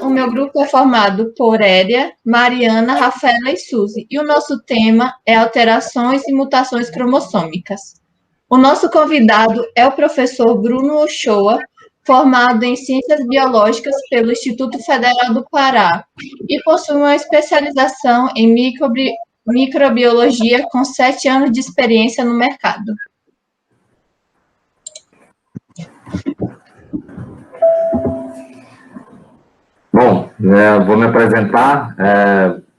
O meu grupo é formado por Éria, Mariana, Rafaela e Suzy, e o nosso tema é alterações e mutações cromossômicas. O nosso convidado é o professor Bruno Uchoa, formado em Ciências Biológicas pelo Instituto Federal do Pará e possui uma especialização em microbiologia com 7 anos de experiência no mercado. Bom, vou me apresentar,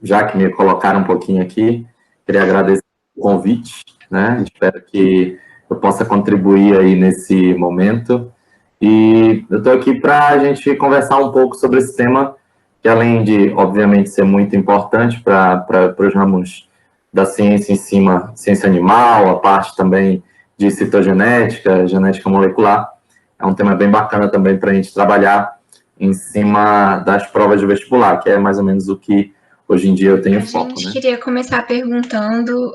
já que me colocaram um pouquinho aqui, queria agradecer o convite, né? Espero que eu possa contribuir aí nesse momento. E eu estou aqui para a gente conversar um pouco sobre esse tema, que além de, obviamente, ser muito importante para os ramos da ciência em cima, ciência animal, a parte também de citogenética, genética molecular, é um tema bem bacana também para a gente trabalhar em cima das provas de vestibular, que é mais ou menos o que hoje em dia eu tenho foco. A gente queria começar perguntando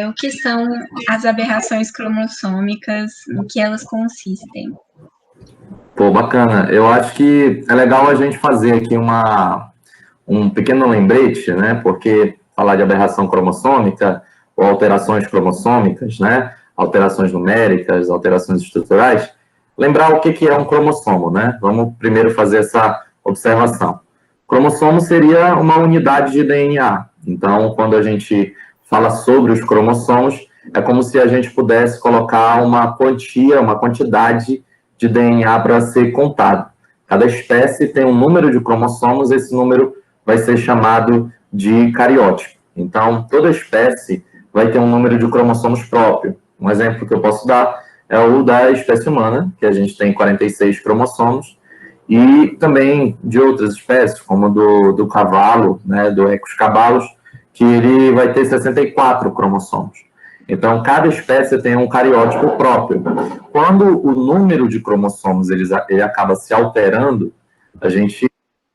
o que são as aberrações cromossômicas, no que elas consistem. Pô, bacana. Eu acho que é legal a gente fazer aqui um pequeno lembrete, né? Porque falar de aberração cromossômica ou alterações cromossômicas, né? Alterações numéricas, alterações estruturais, lembrar o que é um cromossomo, né? Vamos primeiro fazer essa observação. Cromossomo seria uma unidade de DNA. Então, quando a gente fala sobre os cromossomos, é como se a gente pudesse colocar uma quantia, uma quantidade de DNA para ser contado. Cada espécie tem um número de cromossomos, esse número vai ser chamado de cariótipo. Então, toda espécie vai ter um número de cromossomos próprio. Um exemplo que eu posso dar é o da espécie humana, que a gente tem 46 cromossomos, e também de outras espécies, como do cavalo, né, do Equus cabalos, que ele vai ter 64 cromossomos. Então, cada espécie tem um cariótipo próprio. Quando o número de cromossomos ele acaba se alterando, a gente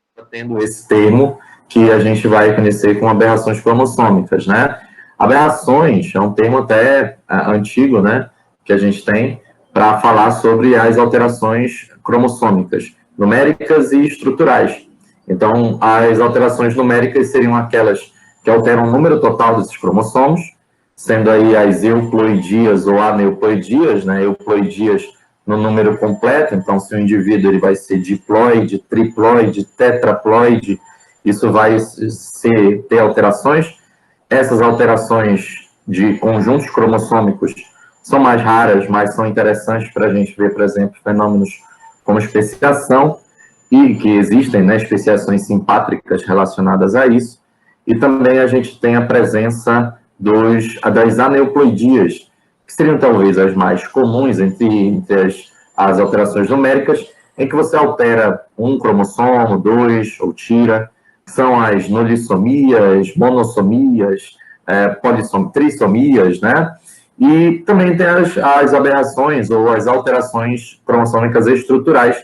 está tendo esse termo que a gente vai conhecer como aberrações cromossômicas, né? Aberrações é um termo até antigo, né, que a gente tem para falar sobre as alterações cromossômicas, numéricas e estruturais. Então, as alterações numéricas seriam aquelas que alteram o número total desses cromossomos, sendo aí as euploidias ou aneuploidias, né? Euploidias no número completo, então se o indivíduo ele vai ser diploide, triploide, tetraploide, isso vai ter alterações. Essas alterações de conjuntos cromossômicos são mais raras, mas são interessantes para a gente ver, por exemplo, fenômenos como especiação, e que existem, né, especiações simpátricas relacionadas a isso, e também a gente tem a presença das aneuploidias, que seriam talvez as mais comuns entre as alterações numéricas, em que você altera um cromossomo, dois, ou tira, são as nolissomias, monossomias, trissomias, né? E também tem as aberrações ou as alterações cromossômicas estruturais,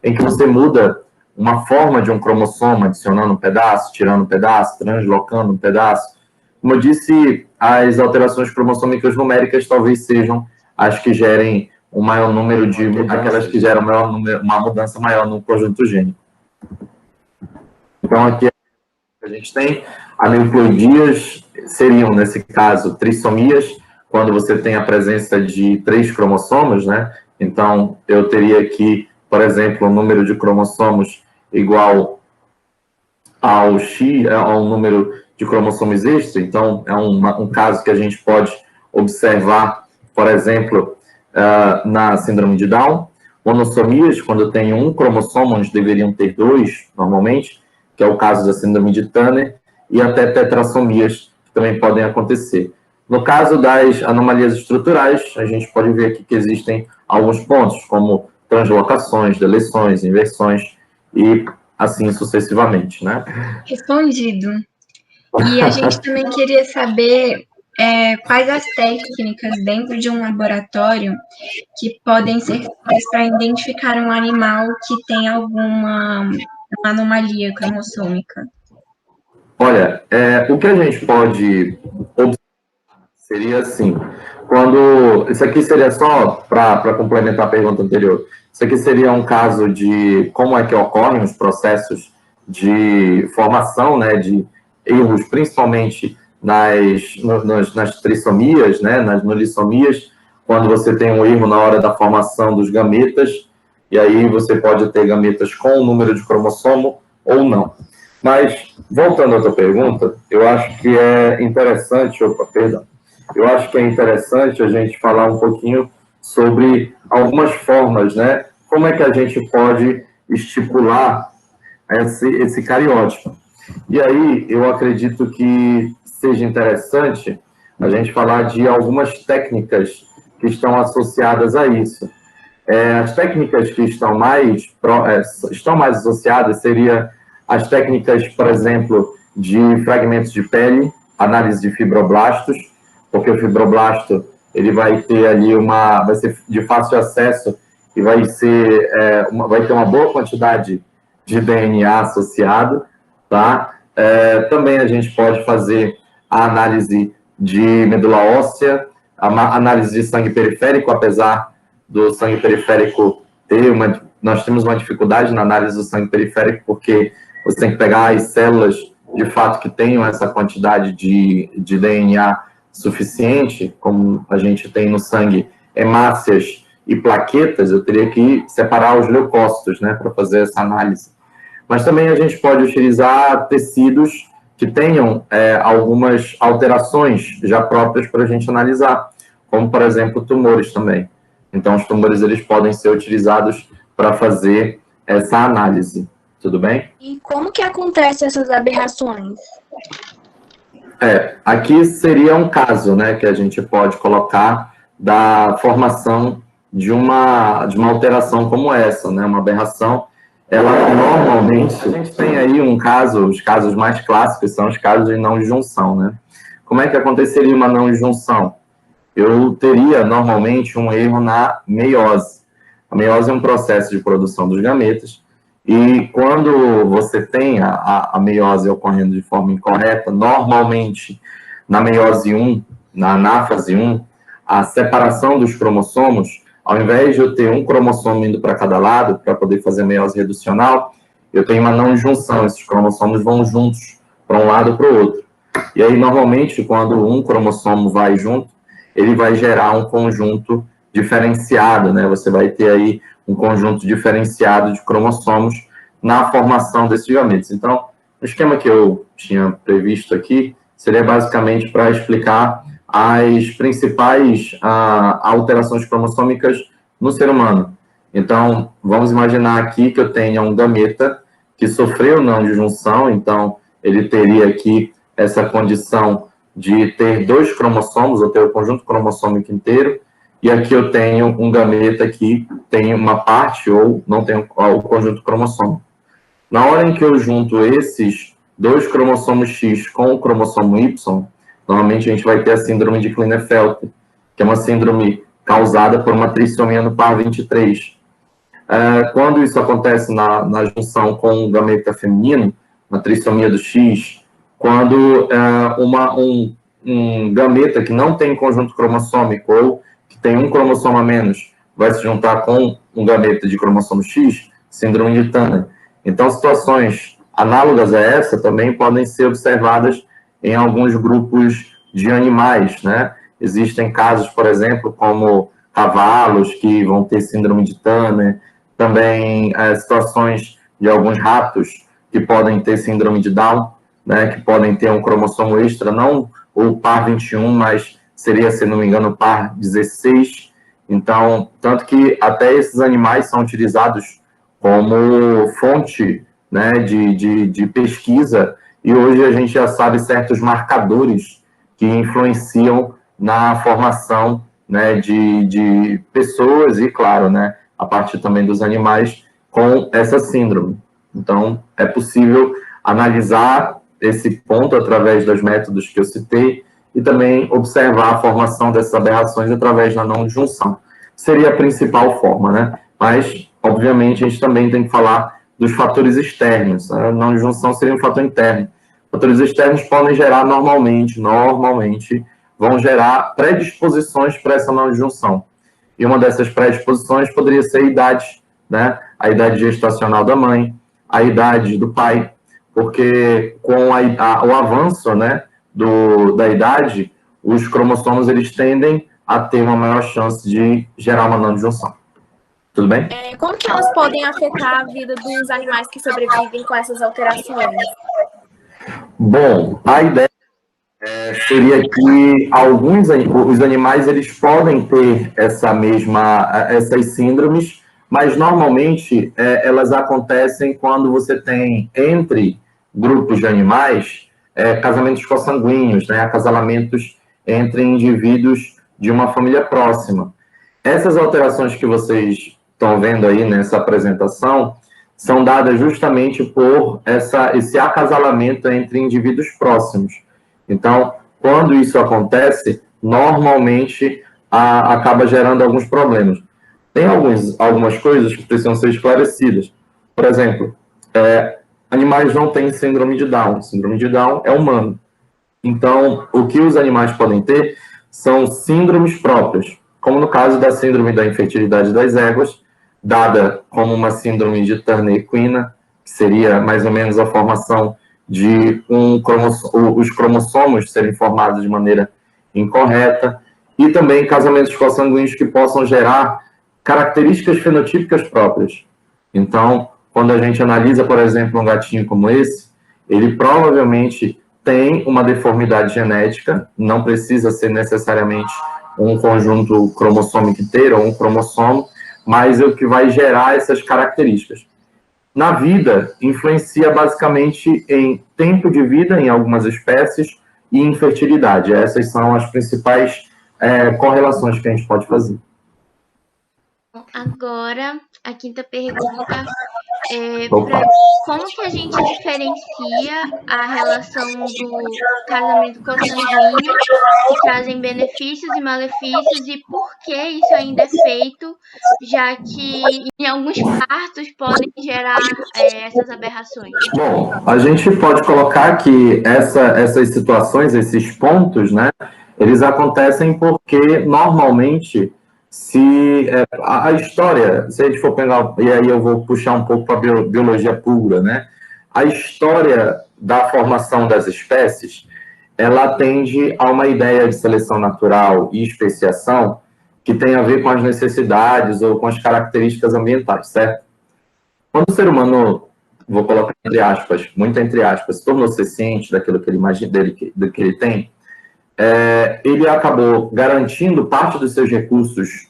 em que você muda uma forma de um cromossomo, adicionando um pedaço, tirando um pedaço, translocando um pedaço. Como eu disse, as alterações cromossômicas numéricas talvez sejam as que gerem o maior número aquelas que geram uma mudança maior no conjunto gênico. Então, aqui a gente tem aneuploidias, seriam, nesse caso, trissomias, quando você tem a presença de 3 cromossomos, né? Então, eu teria aqui, por exemplo, um número de cromossomos igual ao X, ao número de cromossomos extra. Então, é um caso que a gente pode observar, por exemplo, na síndrome de Down. Monossomias, quando tem um cromossomo, onde deveriam ter 2, normalmente, que é o caso da síndrome de Turner, e até tetrassomias, que também podem acontecer. No caso das anomalias estruturais, a gente pode ver aqui que existem alguns pontos, como translocações, deleções, inversões, e assim sucessivamente, né? Respondido. E a gente também queria saber quais as técnicas dentro de um laboratório que podem ser feitas para identificar um animal que tem alguma anomalia cromossômica. Olha, o que a gente pode observar seria assim, isso aqui seria só para complementar a pergunta anterior, isso aqui seria um caso de como é que ocorrem os processos de formação, né, de erros, principalmente nas trissomias, né, nas nulissomias, quando você tem um erro na hora da formação dos gametas, e aí você pode ter gametas com um número de cromossomo ou não. Mas, voltando à tua pergunta, eu acho que é interessante, eu acho que é interessante a gente falar um pouquinho sobre algumas formas, né? Como é que a gente pode estipular esse cariótipo. E aí, eu acredito que seja interessante a gente falar de algumas técnicas que estão associadas a isso. As técnicas que estão mais associadas seria as técnicas, por exemplo, de fragmentos de pele, análise de fibroblastos, porque o fibroblasto ele vai ter ali vai ser de fácil acesso e vai ter uma boa quantidade de DNA associado, tá? Também a gente pode fazer a análise de medula óssea, a análise de sangue periférico, apesar do sangue periférico nós temos uma dificuldade na análise do sangue periférico, porque você tem que pegar as células, de fato, que tenham essa quantidade de DNA suficiente, como a gente tem no sangue hemácias e plaquetas, eu teria que separar os leucócitos, né, para fazer essa análise. Mas também a gente pode utilizar tecidos que tenham algumas alterações já próprias para a gente analisar, como, por exemplo, tumores também. Então, os tumores eles podem ser utilizados para fazer essa análise. Tudo bem? E como que acontecem essas aberrações? Aqui seria um caso, né, que a gente pode colocar da formação de uma alteração como essa, né, uma aberração. Ela normalmente, a gente tem aí os casos mais clássicos são os casos de não junção, né? Como é que aconteceria uma não junção? Eu teria normalmente um erro na meiose. A meiose é um processo de produção dos gametas, e quando você tem a meiose ocorrendo de forma incorreta, normalmente na meiose 1, na anáfase 1, a separação dos cromossomos, ao invés de eu ter um cromossomo indo para cada lado, para poder fazer meiose reducional, eu tenho uma não junção, esses cromossomos vão juntos para um lado ou para o outro. E aí, normalmente, quando um cromossomo vai junto, ele vai gerar um conjunto diferenciado, né? Você vai ter aí um conjunto diferenciado de cromossomos na formação desses gametas. Então, o esquema que eu tinha previsto aqui seria basicamente para explicar as principais alterações cromossômicas no ser humano. Então, vamos imaginar aqui que eu tenha um gameta que sofreu não disjunção, então ele teria aqui essa condição de ter 2 cromossomos, ou ter o conjunto cromossômico inteiro, e aqui eu tenho um gameta que tem uma parte ou não tem o conjunto cromossômico. Na hora em que eu junto esses 2 cromossomos X com o cromossomo Y, normalmente a gente vai ter a síndrome de Klinefelter, que é uma síndrome causada por uma trissomia no par 23. Quando isso acontece na junção com o gameta feminino, na trissomia do X, quando um gameta que não tem conjunto cromossômico ou que tem um cromossomo a menos vai se juntar com um gameta de cromossomo X, síndrome de Turner. Então, situações análogas a essa também podem ser observadas em alguns grupos de animais, né? Existem casos, por exemplo, como cavalos que vão ter síndrome de Turner, também situações de alguns ratos que podem ter síndrome de Down, né? Que podem ter um cromossomo extra, não o par 21, mas seria, se não me engano, o par 16. Então, tanto que até esses animais são utilizados como fonte, né, de pesquisa, e hoje a gente já sabe certos marcadores que influenciam na formação, né, de pessoas e, claro, né, a partir também dos animais com essa síndrome. Então, é possível analisar esse ponto através dos métodos que eu citei e também observar a formação dessas aberrações através da não junção. Seria a principal forma, né? Mas, obviamente, a gente também tem que falar dos fatores externos. A não junção seria um fator interno. Fatores externos podem gerar normalmente, vão gerar predisposições para essa não junção. E uma dessas predisposições poderia ser a idade, né? A idade gestacional da mãe, a idade do pai, porque com o avanço, né, da idade, os cromossomos eles tendem a ter uma maior chance de gerar uma não disjunção. Tudo bem? Como que elas podem afetar a vida dos animais que sobrevivem com essas alterações? Bom, a ideia seria que os animais eles podem ter essas síndromes, mas normalmente elas acontecem quando você tem entre grupos de animais casamentos consanguíneos, né, acasalamentos entre indivíduos de uma família próxima. Essas alterações que vocês estão vendo aí nessa apresentação são dadas justamente por esse acasalamento entre indivíduos próximos. Então, quando isso acontece, normalmente acaba gerando alguns problemas. Tem algumas coisas que precisam ser esclarecidas. Por exemplo, animais não têm síndrome de Down. Síndrome de Down é humano. Então, o que os animais podem ter são síndromes próprias, como no caso da síndrome da infertilidade das éguas, dada como uma síndrome de Turner-Equina, que seria mais ou menos a formação de os cromossomos serem formados de maneira incorreta, e também casamentos consanguíneos que possam gerar características fenotípicas próprias. Então, quando a gente analisa, por exemplo, um gatinho como esse, ele provavelmente tem uma deformidade genética, não precisa ser necessariamente um conjunto cromossômico inteiro ou um cromossomo, mas é o que vai gerar essas características. Na vida, influencia basicamente em tempo de vida em algumas espécies e infertilidade. Essas são as principais correlações que a gente pode fazer. Agora, a quinta pergunta como que a gente diferencia a relação do casamento consanguíneo, que trazem benefícios e malefícios, e por que isso ainda é feito, já que em alguns partos podem gerar essas aberrações? Bom, a gente pode colocar que essas situações, esses pontos, né, eles acontecem porque normalmente a história, se a gente for pegar, e aí eu vou puxar um pouco para a biologia pura, né? A história da formação das espécies, ela tende a uma ideia de seleção natural e especiação que tem a ver com as necessidades ou com as características ambientais, certo? Quando o ser humano, vou colocar entre aspas, muito entre aspas, se tornou-se ciente daquilo que ele imagina, do que ele tem, ele acabou garantindo parte dos seus recursos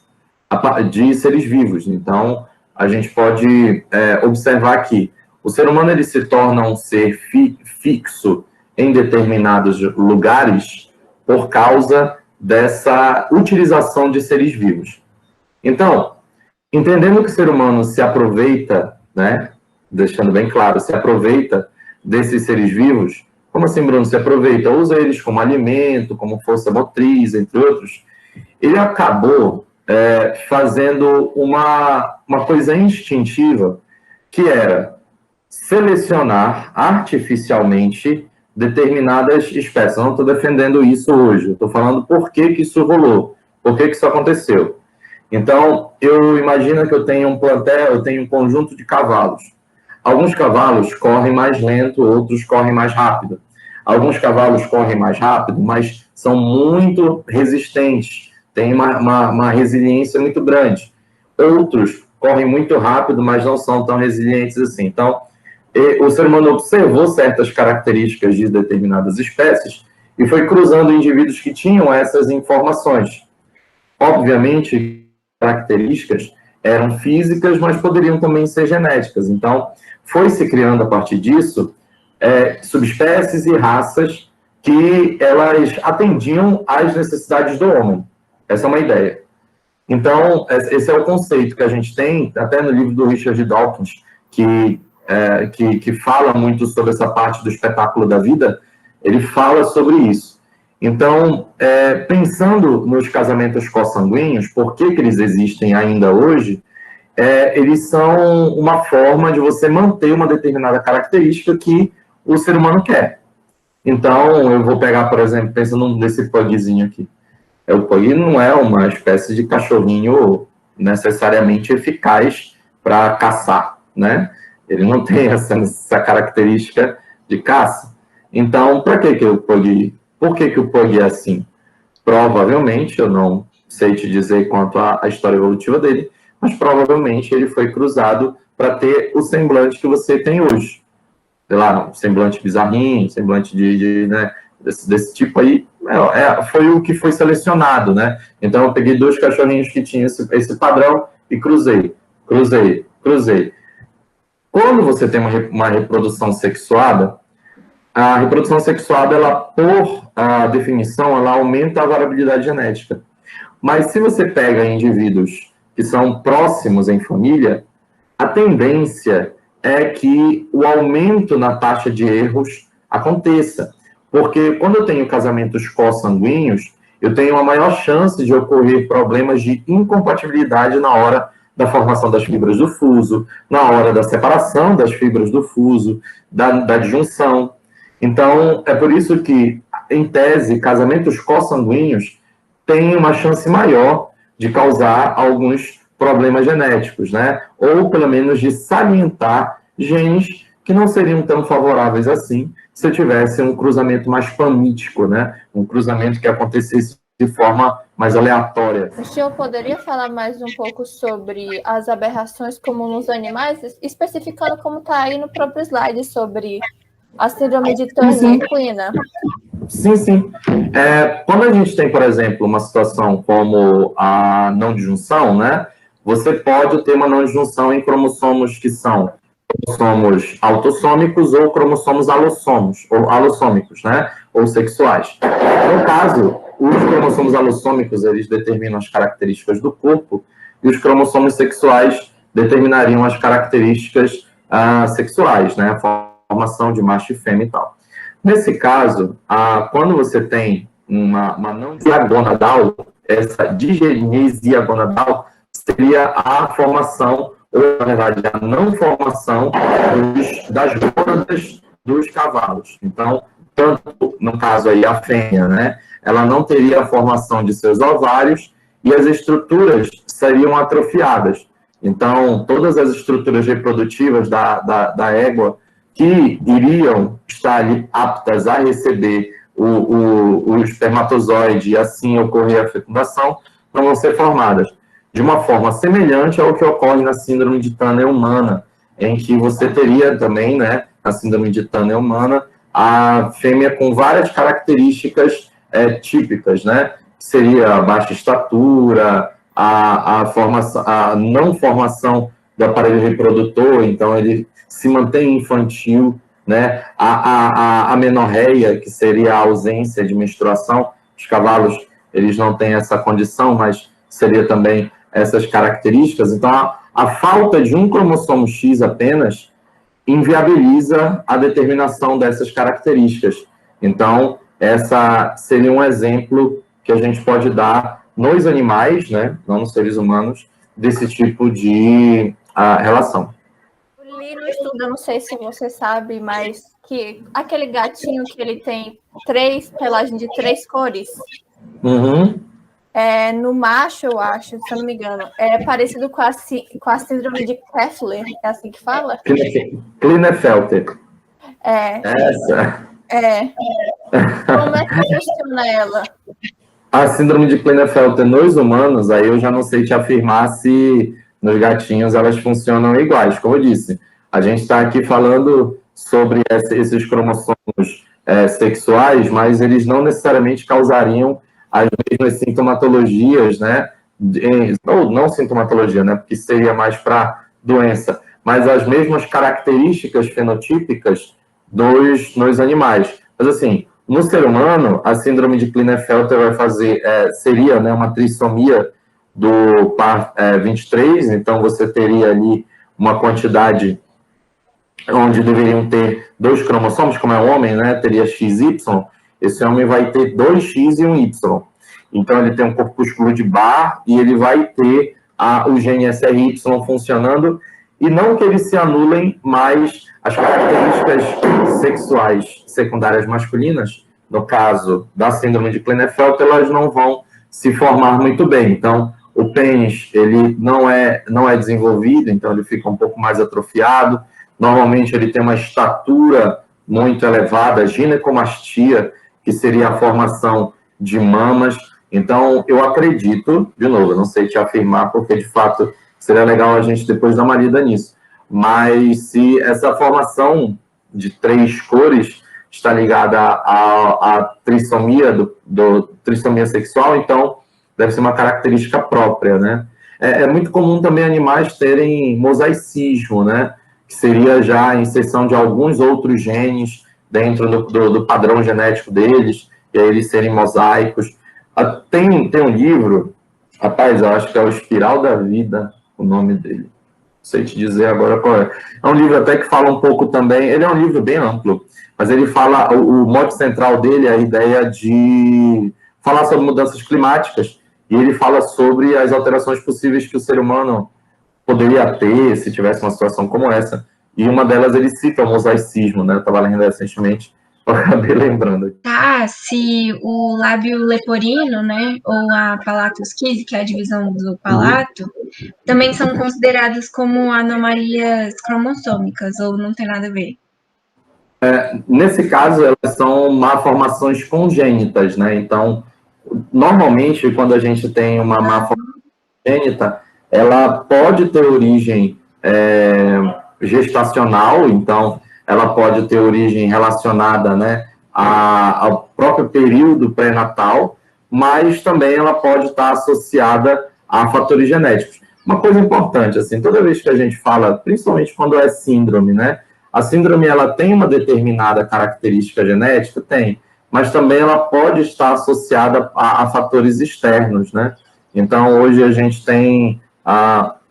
de seres vivos. Então, a gente pode observar que o ser humano ele se torna um ser fixo em determinados lugares por causa dessa utilização de seres vivos. Então, entendendo que o ser humano se aproveita, né, deixando bem claro, se aproveita desses seres vivos. Como assim, Bruno? Se aproveita, usa eles como alimento, como força motriz, entre outros. Ele acabou fazendo uma coisa instintiva, que era selecionar artificialmente determinadas espécies. Eu não estou defendendo isso hoje, eu estou falando por que isso rolou, por que isso aconteceu. Então, eu imagino que eu tenho um plantel, eu tenho um conjunto de cavalos. Alguns cavalos correm mais lento, outros correm mais rápido. Alguns cavalos correm mais rápido, mas são muito resistentes, têm uma resiliência muito grande. Outros correm muito rápido, mas não são tão resilientes assim. Então, o ser humano observou certas características de determinadas espécies e foi cruzando indivíduos que tinham essas informações. Obviamente, características eram físicas, mas poderiam também ser genéticas. Então, foi se criando a partir disso subespécies e raças que elas atendiam às necessidades do homem. Essa é uma ideia. Então, esse é o conceito que a gente tem, até no livro do Richard Dawkins, que fala muito sobre essa parte do espetáculo da vida, ele fala sobre isso. Então, pensando nos casamentos consanguíneos, por que eles existem ainda hoje, eles são uma forma de você manter uma determinada característica que o ser humano quer. Então, eu vou pegar, por exemplo, pensando nesse pugzinho aqui. O pug não é uma espécie de cachorrinho necessariamente eficaz para caçar, né? Ele não tem essa característica de caça. Então, para que o Pug... Por que o Pug é assim? Provavelmente, eu não sei te dizer quanto à história evolutiva dele, mas provavelmente ele foi cruzado para ter o semblante que você tem hoje. Sei lá, um semblante bizarrinho, semblante né, desse tipo aí, foi o que foi selecionado, né? Então, eu peguei 2 cachorrinhos que tinham esse padrão e cruzei. Quando você tem uma reprodução sexuada, a reprodução sexuada, ela, por definição, ela aumenta a variabilidade genética. Mas se você pega indivíduos que são próximos em família, a tendência é que o aumento na taxa de erros aconteça. Porque quando eu tenho casamentos consanguíneos, eu tenho uma maior chance de ocorrer problemas de incompatibilidade na hora da formação das fibras do fuso, na hora da separação das fibras do fuso, da disjunção. Então, é por isso que, em tese, casamentos consanguíneos têm uma chance maior de causar alguns problemas genéticos, né? Ou, pelo menos, de salientar genes que não seriam tão favoráveis assim se eu tivesse um cruzamento mais famítico, né? Um cruzamento que acontecesse de forma mais aleatória. O senhor poderia falar mais um pouco sobre as aberrações comuns nos animais, especificando como está aí no próprio slide sobre a síndrome de Turner e Klina? Sim. Quando a gente tem, por exemplo, uma situação como a não disjunção, né? Você pode ter uma não disjunção em cromossomos que são cromossomos autossômicos ou cromossomos alossômicos, né? Ou sexuais. No caso, os cromossomos alossômicos, eles determinam as características do corpo e os cromossomos sexuais determinariam as características sexuais, né? A formação de macho e fêmea e tal. Nesse caso, quando você tem uma não diagonadal, essa digenesia gonadal seria a formação, ou na verdade a não formação das gônadas dos cavalos. Então, tanto no caso aí a fêmea, né, ela não teria a formação de seus ovários e as estruturas seriam atrofiadas. Então, todas as estruturas reprodutivas da égua que iriam estar ali aptas a receber o espermatozoide e assim ocorrer a fecundação, não vão ser formadas. De uma forma semelhante ao que ocorre na síndrome de Turner humana, em que você teria também, né, na síndrome de Turner humana, a fêmea com várias características típicas, né? Seria a baixa estatura, a não formação do aparelho reprodutor, então ele se mantém infantil, né? A amenorreia, que seria a ausência de menstruação. Os cavalos, eles não têm essa condição, mas seria também essas características. Então, a falta de um cromossomo X apenas inviabiliza a determinação dessas características. Então, essa seria um exemplo que a gente pode dar nos animais, né, não nos seres humanos, desse tipo de relação. Eu li no estudo, eu não sei se você sabe, mas que aquele gatinho que ele tem pelagens de 3 cores, no macho, eu acho, se eu não me engano, é parecido com a síndrome de Kessler, é assim que fala? Klinefelter. Essa. Como é que funciona ela? A síndrome de Klinefelter nos humanos, aí eu já não sei te afirmar se nos gatinhos elas funcionam iguais. Como eu disse, a gente está aqui falando sobre esses cromossomos sexuais, mas eles não necessariamente causariam as mesmas sintomatologias, né? Ou não sintomatologia, né? Porque seria mais para doença, mas as mesmas características fenotípicas nos animais. Mas assim, no ser humano, a síndrome de Klinefelter seria, né, uma trissomia do par 23, então você teria ali uma quantidade onde deveriam ter 2 cromossomos, como é o homem, né, teria XY, esse homem vai ter 2X e um Y. Então ele tem um corpúsculo de Barr e ele vai ter o gene SRY funcionando, e não que eles se anulem, mas as características sexuais secundárias masculinas, no caso da síndrome de Klinefelter, elas não vão se formar muito bem. Então, o pênis, ele não é desenvolvido, então ele fica um pouco mais atrofiado. Normalmente, ele tem uma estatura muito elevada, ginecomastia, que seria a formação de mamas. Então, eu acredito, de novo, eu não sei te afirmar, porque, de fato, seria legal a gente depois dar uma lida nisso, mas se essa formação de 3 cores está ligada à trissomia, trissomia sexual, então deve ser uma característica própria, né? É muito comum também animais terem mosaicismo, né? Que seria já a inserção de alguns outros genes dentro do padrão genético deles, e aí eles serem mosaicos. Tem um livro, rapaz, eu acho que é o Espiral da Vida, o nome dele. Não sei te dizer agora qual é. É um livro até que fala um pouco também, ele é um livro bem amplo, mas ele fala, o mote central dele é a ideia de falar sobre mudanças climáticas, e ele fala sobre as alterações possíveis que o ser humano poderia ter se tivesse uma situação como essa. E uma delas ele cita o mosaicismo, né? Eu estava lendo recentemente, eu acabei lembrando. Tá, se o lábio leporino, né, ou a palatus quizi, que é a divisão do palato, também são consideradas como anomalias cromossômicas, ou não tem nada a ver? Nesse caso, elas são malformações congênitas, né? Então, normalmente, quando a gente tem uma malformação congênita, ela pode ter origem gestacional, então ela pode ter origem relacionada, né, ao próprio período pré-natal, mas também ela pode estar associada a fatores genéticos. Uma coisa importante, assim, toda vez que a gente fala, principalmente quando é síndrome, né, a síndrome ela tem uma determinada característica genética? Tem, mas também ela pode estar associada a fatores externos, né? Então, hoje a gente tem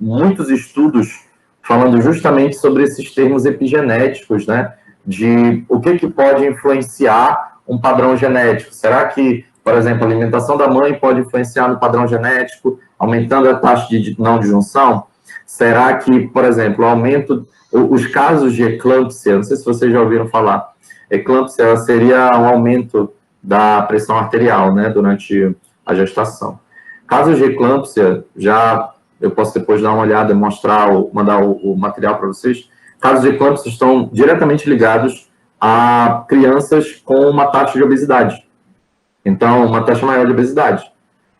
muitos estudos falando justamente sobre esses termos epigenéticos, né? De o que pode influenciar um padrão genético. Será que, por exemplo, a alimentação da mãe pode influenciar no padrão genético, aumentando a taxa de não disjunção? Será que, por exemplo, o aumento, os casos de eclâmpsia, não sei se vocês já ouviram falar, eclâmpsia seria um aumento da pressão arterial, né, durante a gestação. Casos de eclâmpsia, eu posso depois dar uma olhada, mandar o material para vocês. Casos de eclâmpsia estão diretamente ligados a crianças com uma taxa de obesidade. Então, uma taxa maior de obesidade.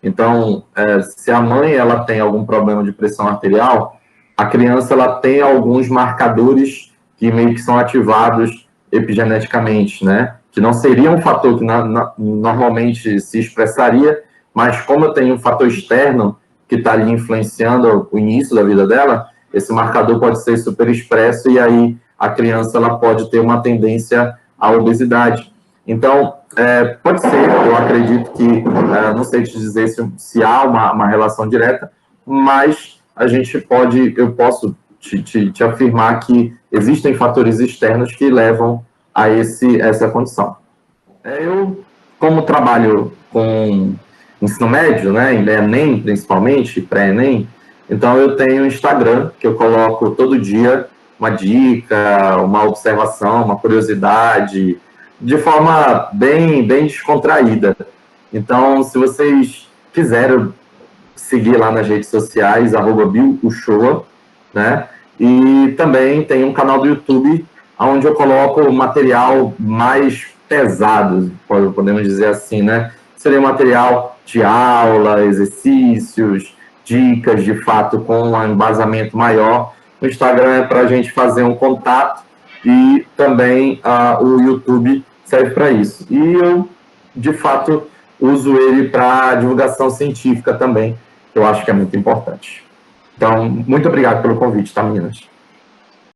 Então, se a mãe ela tem algum problema de pressão arterial, a criança ela tem alguns marcadores que meio que são ativados epigeneticamente, né? Que não seria um fator que normalmente se expressaria, mas como eu tenho um fator externo que está ali influenciando o início da vida dela, esse marcador pode ser super expresso e aí a criança ela pode ter uma tendência à obesidade. Então, pode ser, eu acredito que, não sei te dizer se há uma relação direta, mas eu posso te afirmar que existem fatores externos que levam a essa condição. Eu, como trabalho com ensino médio, né, Enem principalmente, pré-Enem, então eu tenho um Instagram que eu coloco todo dia uma dica, uma observação, uma curiosidade, de forma bem descontraída. Então, se vocês quiserem seguir lá nas redes sociais, @BillUchoa, né? E também tem um canal do YouTube onde eu coloco material mais pesado, podemos dizer assim, né? Seria material de aula, exercícios, dicas, de fato, com um embasamento maior. O Instagram é para a gente fazer um contato e também o YouTube serve para isso. E eu, de fato, uso ele para divulgação científica também, que eu acho que é muito importante. Então, muito obrigado pelo convite, tá, meninas?